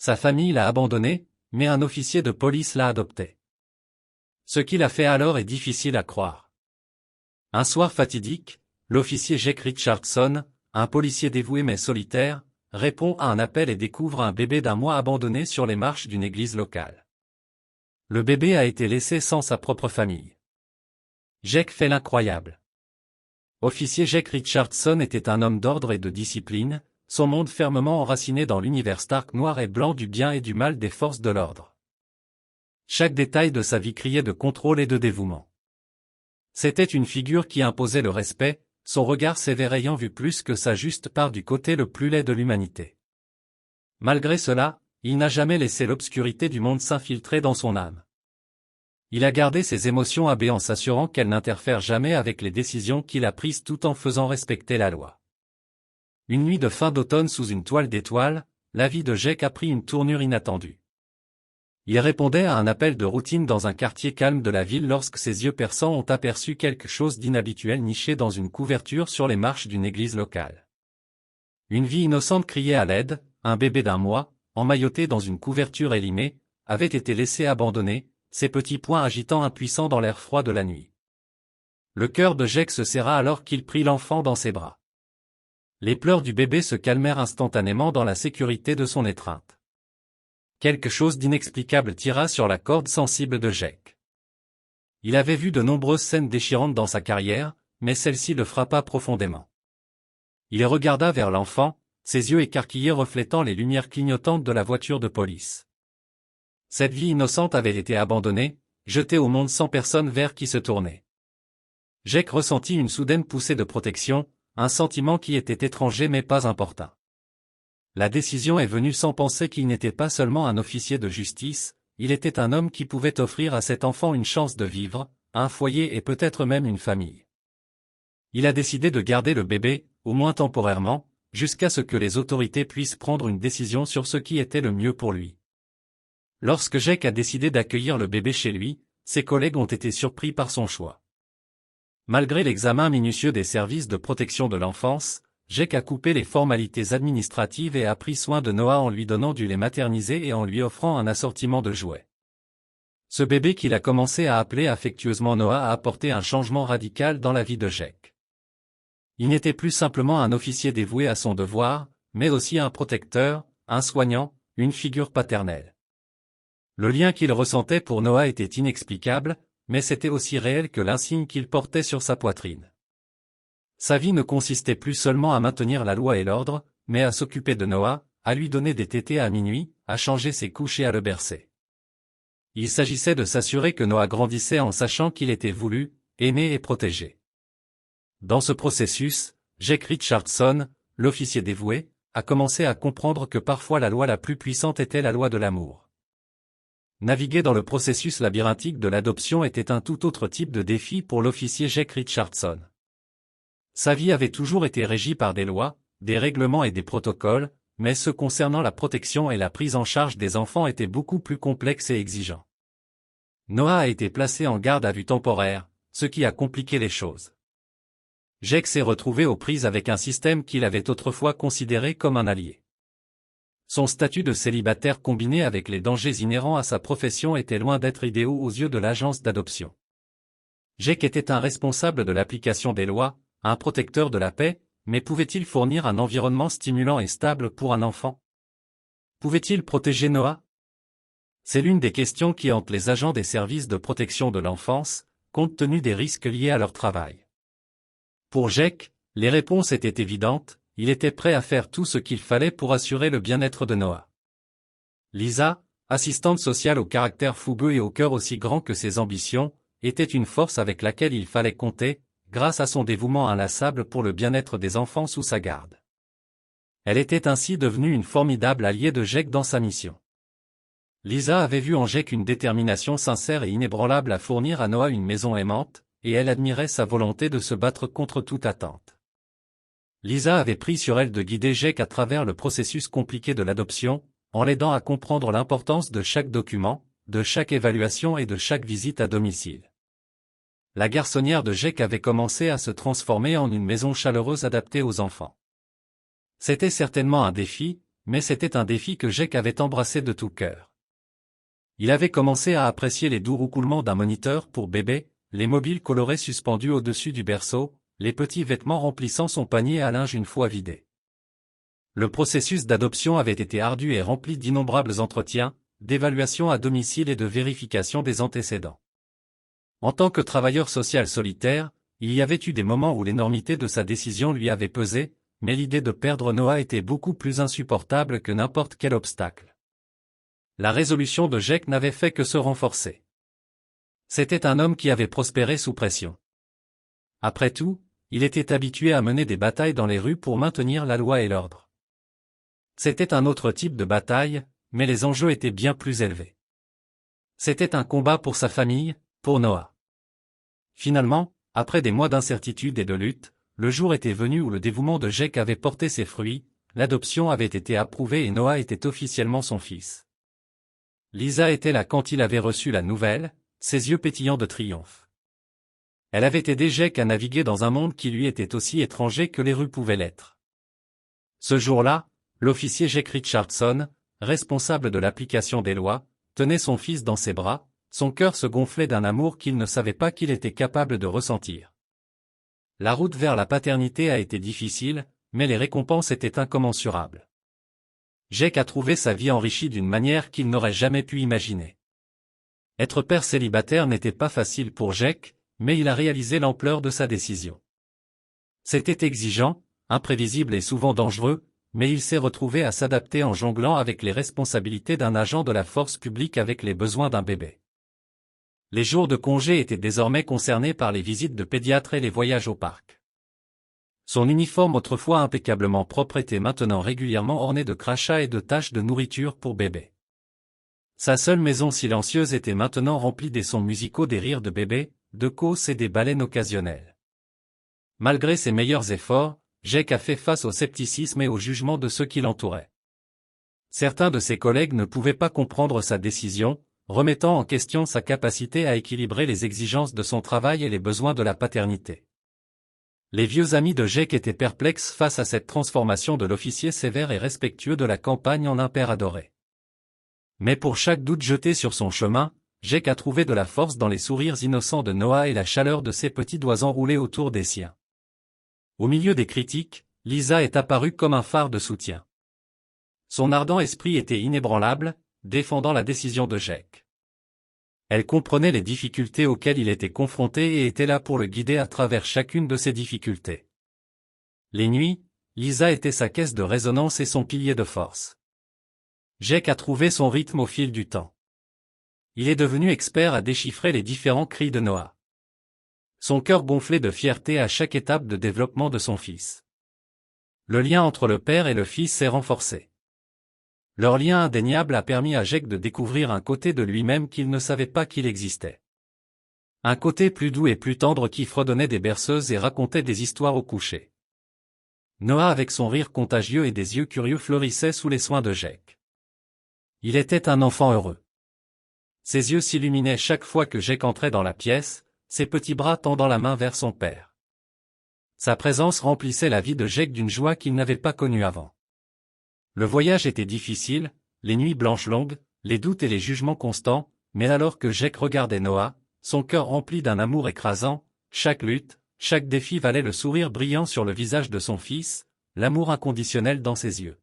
Sa famille l'a abandonné, mais un officier de police l'a adopté. Ce qu'il a fait alors est difficile à croire. Un soir fatidique, l'officier Jake Richardson, un policier dévoué mais solitaire, répond à un appel et découvre un bébé d'1 mois abandonné sur les marches d'une église locale. Le bébé a été laissé sans sa propre famille. Jake fait l'incroyable. Officier Jake Richardson était un homme d'ordre et de discipline, son monde fermement enraciné dans l'univers stark noir et blanc du bien et du mal des forces de l'ordre. Chaque détail de sa vie criait de contrôle et de dévouement. C'était une figure qui imposait le respect, son regard sévère ayant vu plus que sa juste part du côté le plus laid de l'humanité. Malgré cela, il n'a jamais laissé l'obscurité du monde s'infiltrer dans son âme. Il a gardé ses émotions à baie en s'assurant qu'elles n'interfèrent jamais avec les décisions qu'il a prises tout en faisant respecter la loi. Une nuit de fin d'automne sous une toile d'étoiles, la vie de Jake a pris une tournure inattendue. Il répondait à un appel de routine dans un quartier calme de la ville lorsque ses yeux perçants ont aperçu quelque chose d'inhabituel niché dans une couverture sur les marches d'une église locale. Une vie innocente criait à l'aide, un bébé d'1 mois, emmailloté dans une couverture élimée, avait été laissé abandonné, ses petits poings agitant impuissants dans l'air froid de la nuit. Le cœur de Jake se serra alors qu'il prit l'enfant dans ses bras. Les pleurs du bébé se calmèrent instantanément dans la sécurité de son étreinte. Quelque chose d'inexplicable tira sur la corde sensible de Jake. Il avait vu de nombreuses scènes déchirantes dans sa carrière, mais celle-ci le frappa profondément. Il regarda vers l'enfant, ses yeux écarquillés reflétant les lumières clignotantes de la voiture de police. Cette vie innocente avait été abandonnée, jetée au monde sans personne vers qui se tourner. Jake ressentit une soudaine poussée de protection, un sentiment qui était étranger mais pas importun. La décision est venue sans penser qu'il n'était pas seulement un officier de justice, il était un homme qui pouvait offrir à cet enfant une chance de vivre, un foyer et peut-être même une famille. Il a décidé de garder le bébé, au moins temporairement, jusqu'à ce que les autorités puissent prendre une décision sur ce qui était le mieux pour lui. Lorsque Jake a décidé d'accueillir le bébé chez lui, ses collègues ont été surpris par son choix. Malgré l'examen minutieux des services de protection de l'enfance, Jake a coupé les formalités administratives et a pris soin de Noah en lui donnant du lait maternisé et en lui offrant un assortiment de jouets. Ce bébé qu'il a commencé à appeler affectueusement Noah a apporté un changement radical dans la vie de Jake. Il n'était plus simplement un officier dévoué à son devoir, mais aussi un protecteur, un soignant, une figure paternelle. Le lien qu'il ressentait pour Noah était inexplicable, mais c'était aussi réel que l'insigne qu'il portait sur sa poitrine. Sa vie ne consistait plus seulement à maintenir la loi et l'ordre, mais à s'occuper de Noah, à lui donner des tétés à minuit, à changer ses couches et à le bercer. Il s'agissait de s'assurer que Noah grandissait en sachant qu'il était voulu, aimé et protégé. Dans ce processus, Jake Richardson, l'officier dévoué, a commencé à comprendre que parfois la loi la plus puissante était la loi de l'amour. Naviguer dans le processus labyrinthique de l'adoption était un tout autre type de défi pour l'officier Jake Richardson. Sa vie avait toujours été régie par des lois, des règlements et des protocoles, mais ceux concernant la protection et la prise en charge des enfants étaient beaucoup plus complexes et exigeants. Noah a été placé en garde à vue temporaire, ce qui a compliqué les choses. Jake s'est retrouvé aux prises avec un système qu'il avait autrefois considéré comme un allié. Son statut de célibataire combiné avec les dangers inhérents à sa profession était loin d'être idéaux aux yeux de l'agence d'adoption. Jake était un responsable de l'application des lois, un protecteur de la paix, mais pouvait-il fournir un environnement stimulant et stable pour un enfant? Pouvait-il protéger Noah? C'est l'une des questions qui hantent les agents des services de protection de l'enfance, compte tenu des risques liés à leur travail. Pour Jake, les réponses étaient évidentes, il était prêt à faire tout ce qu'il fallait pour assurer le bien-être de Noah. Lisa, assistante sociale au caractère fougueux et au cœur aussi grand que ses ambitions, était une force avec laquelle il fallait compter, grâce à son dévouement inlassable pour le bien-être des enfants sous sa garde. Elle était ainsi devenue une formidable alliée de Jake dans sa mission. Lisa avait vu en Jake une détermination sincère et inébranlable à fournir à Noah une maison aimante, et elle admirait sa volonté de se battre contre toute attente. Lisa avait pris sur elle de guider Jake à travers le processus compliqué de l'adoption, en l'aidant à comprendre l'importance de chaque document, de chaque évaluation et de chaque visite à domicile. La garçonnière de Jake avait commencé à se transformer en une maison chaleureuse adaptée aux enfants. C'était certainement un défi, mais c'était un défi que Jake avait embrassé de tout cœur. Il avait commencé à apprécier les doux roucoulements d'un moniteur pour bébé, les mobiles colorés suspendus au-dessus du berceau, les petits vêtements remplissant son panier à linge une fois vidé. Le processus d'adoption avait été ardu et rempli d'innombrables entretiens, d'évaluation à domicile et de vérification des antécédents. En tant que travailleur social solitaire, il y avait eu des moments où l'énormité de sa décision lui avait pesé, mais l'idée de perdre Noah était beaucoup plus insupportable que n'importe quel obstacle. La résolution de Jake n'avait fait que se renforcer. C'était un homme qui avait prospéré sous pression. Après tout, il était habitué à mener des batailles dans les rues pour maintenir la loi et l'ordre. C'était un autre type de bataille, mais les enjeux étaient bien plus élevés. C'était un combat pour sa famille, pour Noah. Finalement, après des mois d'incertitude et de lutte, le jour était venu où le dévouement de Jake avait porté ses fruits, l'adoption avait été approuvée et Noah était officiellement son fils. Lisa était là quand il avait reçu la nouvelle, ses yeux pétillants de triomphe. Elle avait aidé Jake à naviguer dans un monde qui lui était aussi étranger que les rues pouvaient l'être. Ce jour-là, l'officier Jake Richardson, responsable de l'application des lois, tenait son fils dans ses bras, son cœur se gonflait d'un amour qu'il ne savait pas qu'il était capable de ressentir. La route vers la paternité a été difficile, mais les récompenses étaient incommensurables. Jake a trouvé sa vie enrichie d'une manière qu'il n'aurait jamais pu imaginer. Être père célibataire n'était pas facile pour Jake, mais il a réalisé l'ampleur de sa décision. C'était exigeant, imprévisible et souvent dangereux, mais il s'est retrouvé à s'adapter en jonglant avec les responsabilités d'un agent de la force publique avec les besoins d'un bébé. Les jours de congé étaient désormais concernés par les visites de pédiatres et les voyages au parc. Son uniforme autrefois impeccablement propre était maintenant régulièrement orné de crachats et de taches de nourriture pour bébé. Sa seule maison silencieuse était maintenant remplie des sons musicaux des rires de bébé, de causses et des baleines occasionnelles. Malgré ses meilleurs efforts, Jake a fait face au scepticisme et au jugement de ceux qui l'entouraient. Certains de ses collègues ne pouvaient pas comprendre sa décision, remettant en question sa capacité à équilibrer les exigences de son travail et les besoins de la paternité. Les vieux amis de Jake étaient perplexes face à cette transformation de l'officier sévère et respectueux de la campagne en un père adoré. Mais pour chaque doute jeté sur son chemin, Jake a trouvé de la force dans les sourires innocents de Noah et la chaleur de ses petits doigts enroulés autour des siens. Au milieu des critiques, Lisa est apparue comme un phare de soutien. Son ardent esprit était inébranlable, défendant la décision de Jake. Elle comprenait les difficultés auxquelles il était confronté et était là pour le guider à travers chacune de ces difficultés. Les nuits, Lisa était sa caisse de résonance et son pilier de force. Jake a trouvé son rythme au fil du temps. Il est devenu expert à déchiffrer les différents cris de Noah. Son cœur gonflait de fierté à chaque étape de développement de son fils. Le lien entre le père et le fils s'est renforcé. Leur lien indéniable a permis à Jake de découvrir un côté de lui-même qu'il ne savait pas qu'il existait. Un côté plus doux et plus tendre qui fredonnait des berceuses et racontait des histoires au coucher. Noah avec son rire contagieux et des yeux curieux fleurissait sous les soins de Jake. Il était un enfant heureux. Ses yeux s'illuminaient chaque fois que Jake entrait dans la pièce, ses petits bras tendant la main vers son père. Sa présence remplissait la vie de Jake d'une joie qu'il n'avait pas connue avant. Le voyage était difficile, les nuits blanches longues, les doutes et les jugements constants, mais alors que Jake regardait Noah, son cœur rempli d'un amour écrasant, chaque lutte, chaque défi valait le sourire brillant sur le visage de son fils, l'amour inconditionnel dans ses yeux.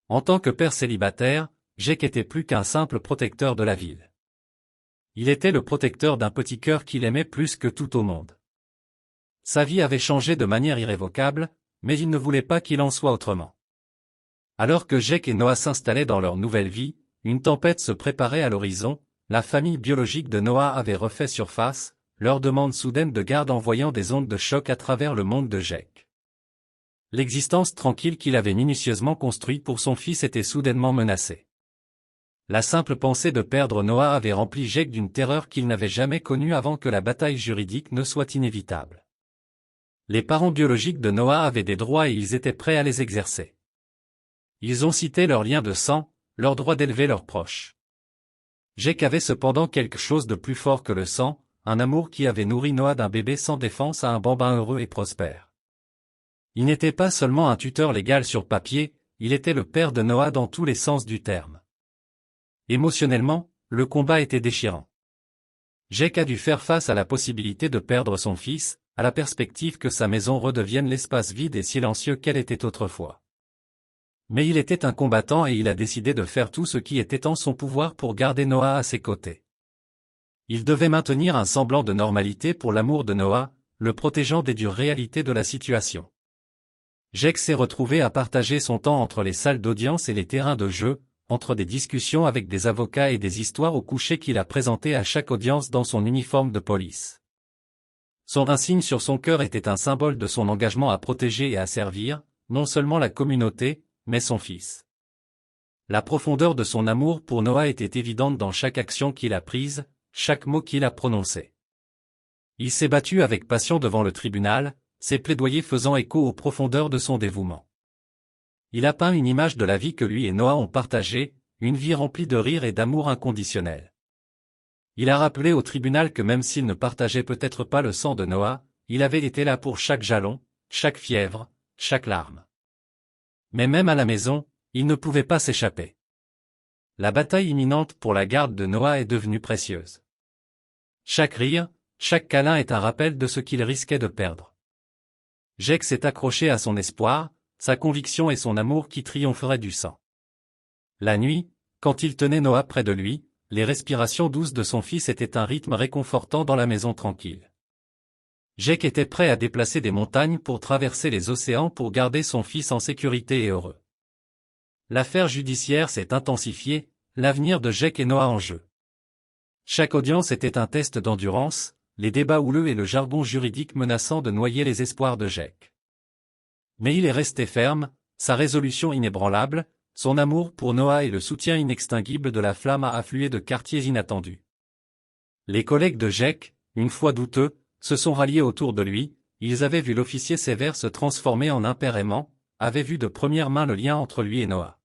En tant que père célibataire, Jake était plus qu'un simple protecteur de la ville. Il était le protecteur d'un petit cœur qu'il aimait plus que tout au monde. Sa vie avait changé de manière irrévocable, mais il ne voulait pas qu'il en soit autrement. Alors que Jake et Noah s'installaient dans leur nouvelle vie, une tempête se préparait à l'horizon, la famille biologique de Noah avait refait surface, leur demande soudaine de garde envoyant des ondes de choc à travers le monde de Jake. L'existence tranquille qu'il avait minutieusement construite pour son fils était soudainement menacée. La simple pensée de perdre Noah avait rempli Jake d'une terreur qu'il n'avait jamais connue avant que la bataille juridique ne soit inévitable. Les parents biologiques de Noah avaient des droits et ils étaient prêts à les exercer. Ils ont cité leur lien de sang, leur droit d'élever leurs proches. Jake avait cependant quelque chose de plus fort que le sang, un amour qui avait nourri Noah d'un bébé sans défense à un bambin heureux et prospère. Il n'était pas seulement un tuteur légal sur papier, il était le père de Noah dans tous les sens du terme. Émotionnellement, le combat était déchirant. Jake a dû faire face à la possibilité de perdre son fils, à la perspective que sa maison redevienne l'espace vide et silencieux qu'elle était autrefois. Mais il était un combattant et il a décidé de faire tout ce qui était en son pouvoir pour garder Noah à ses côtés. Il devait maintenir un semblant de normalité pour l'amour de Noah, le protégeant des dures réalités de la situation. Jake s'est retrouvé à partager son temps entre les salles d'audience et les terrains de jeu, entre des discussions avec des avocats et des histoires au coucher qu'il a présentées à chaque audience dans son uniforme de police. Son insigne sur son cœur était un symbole de son engagement à protéger et à servir, non seulement la communauté, mais son fils. La profondeur de son amour pour Noah était évidente dans chaque action qu'il a prise, chaque mot qu'il a prononcé. Il s'est battu avec passion devant le tribunal, ses plaidoyers faisant écho aux profondeurs de son dévouement. Il a peint une image de la vie que lui et Noah ont partagée, une vie remplie de rire et d'amour inconditionnel. Il a rappelé au tribunal que même s'il ne partageait peut-être pas le sang de Noah, il avait été là pour chaque jalon, chaque fièvre, chaque larme. Mais même à la maison, il ne pouvait pas s'échapper. La bataille imminente pour la garde de Noah est devenue précieuse. Chaque rire, chaque câlin est un rappel de ce qu'il risquait de perdre. Jake s'est accroché à son espoir, sa conviction et son amour qui triompheraient du sang. La nuit, quand il tenait Noah près de lui, les respirations douces de son fils étaient un rythme réconfortant dans la maison tranquille. Jake était prêt à déplacer des montagnes pour traverser les océans pour garder son fils en sécurité et heureux. L'affaire judiciaire s'est intensifiée, l'avenir de Jake et Noah en jeu. Chaque audience était un test d'endurance, les débats houleux et le jargon juridique menaçant de noyer les espoirs de Jake. Mais il est resté ferme, sa résolution inébranlable, son amour pour Noah et le soutien inextinguible de la flamme a afflué de quartiers inattendus. Les collègues de Jake, une fois douteux, se sont ralliés autour de lui, ils avaient vu l'officier sévère se transformer en un père aimant, avaient vu de première main le lien entre lui et Noah.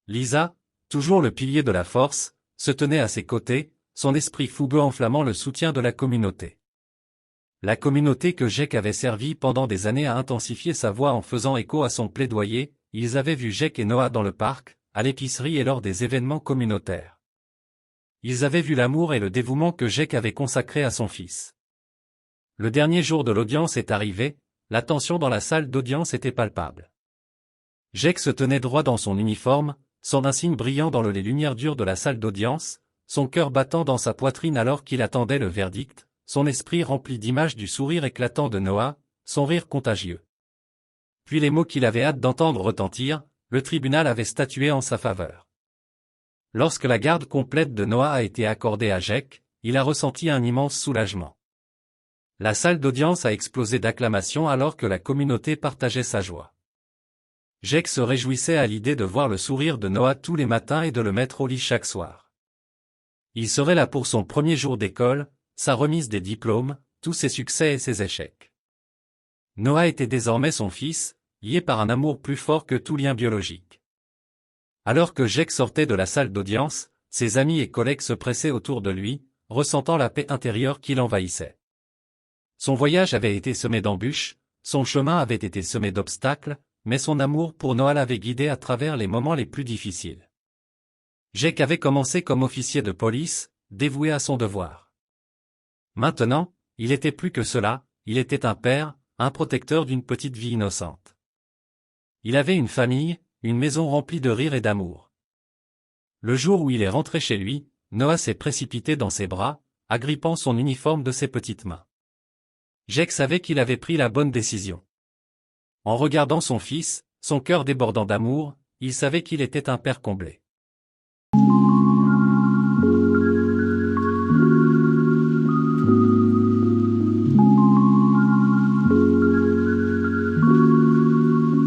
Lisa, toujours le pilier de la force, se tenait à ses côtés, son esprit fougueux enflammant le soutien de la communauté. La communauté que Jake avait servi pendant des années a intensifié sa voix en faisant écho à son plaidoyer, ils avaient vu Jake et Noah dans le parc, à l'épicerie et lors des événements communautaires. Ils avaient vu l'amour et le dévouement que Jake avait consacré à son fils. Le dernier jour de l'audience est arrivé, la tension dans la salle d'audience était palpable. Jake se tenait droit dans son uniforme, son insigne brillant dans les lumières dures de la salle d'audience, son cœur battant dans sa poitrine alors qu'il attendait le verdict, son esprit rempli d'images du sourire éclatant de Noah, son rire contagieux. Puis les mots qu'il avait hâte d'entendre retentir, le tribunal avait statué en sa faveur. Lorsque la garde complète de Noah a été accordée à Jake, il a ressenti un immense soulagement. La salle d'audience a explosé d'acclamations alors que la communauté partageait sa joie. Jake se réjouissait à l'idée de voir le sourire de Noah tous les matins et de le mettre au lit chaque soir. Il serait là pour son premier jour d'école, sa remise des diplômes, tous ses succès et ses échecs. Noah était désormais son fils, lié par un amour plus fort que tout lien biologique. Alors que Jake sortait de la salle d'audience, ses amis et collègues se pressaient autour de lui, ressentant la paix intérieure qui l'envahissait. Son voyage avait été semé d'embûches, son chemin avait été semé d'obstacles, mais son amour pour Noah l'avait guidé à travers les moments les plus difficiles. Jake avait commencé comme officier de police, dévoué à son devoir. Maintenant, il était plus que cela, il était un père, un protecteur d'une petite vie innocente. Il avait une famille, une maison remplie de rire et d'amour. Le jour où il est rentré chez lui, Noah s'est précipité dans ses bras, agrippant son uniforme de ses petites mains. Jake savait qu'il avait pris la bonne décision. En regardant son fils, son cœur débordant d'amour, il savait qu'il était un père comblé.